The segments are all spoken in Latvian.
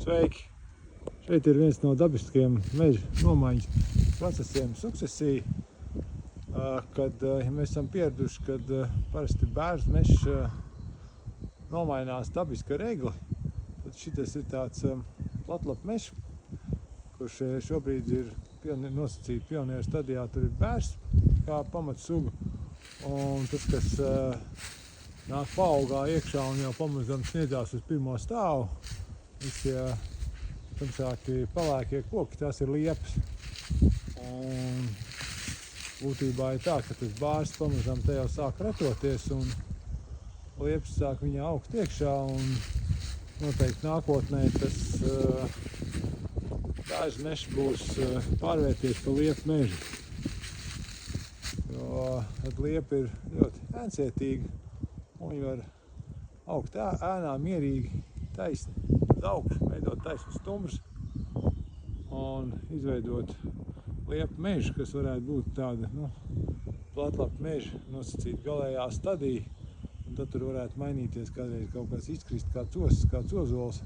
Sveiki! Šeit ir viens no dabiskajiem meža nomaiņas procesiem sukcesija, kad ja mēs esam pieraduši, kad parasti bērnu mežs nomainās dabiski ar egli, tad šitas ir tāds platlapu mežs, kurš šobrīd ir nosacīti pionieru stadijā. Tur ir bērs kā pamatsuga, un tas, kas nāk paaugā iekšā un jau pamazām sniedzās uz pirmo stāvu, visi tumšāki pelēkie koki, tās ir liepas. Un būtībā ir tā, ka tas bārs pamazām te jau sāk retoties un liepas sāk viņā augt iekšā, un noteikti nākotnē tas bērnu mežs būs pārvērties pa liepu mežu. Jo liepa ir ļoti ēncietīga, un viņi var augt ēnā mierīgi, taisni uz augšu, veidot taisnus stumbrus un izveidot liepu mežu, kas varētu būt tāda platlapu meža nosacīta galējā stadija. Un tad tur varētu mainīties kādreiz kaut kas izkrist, kāds ozols,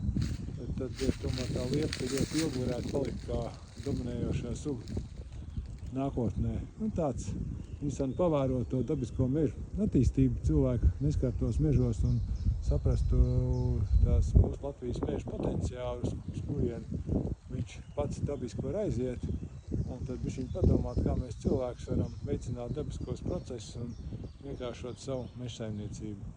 bet tad tomēr tā liepa ļoti ilgi varētu palikt kā dominējošā suga nākotnē. Tāds interesanti pavērot to dabisko mežu attīstību, cilvēku neskartos mežos un saprastu tās mūsu Latvijas meža potenciālu, uz kurien viņš pats dabiski var aiziet, un tad bišķiņ padomāt, kā mēs cilvēkus varam veicināt dabiskos procesus un vienkāršot savu mežsaimniecību.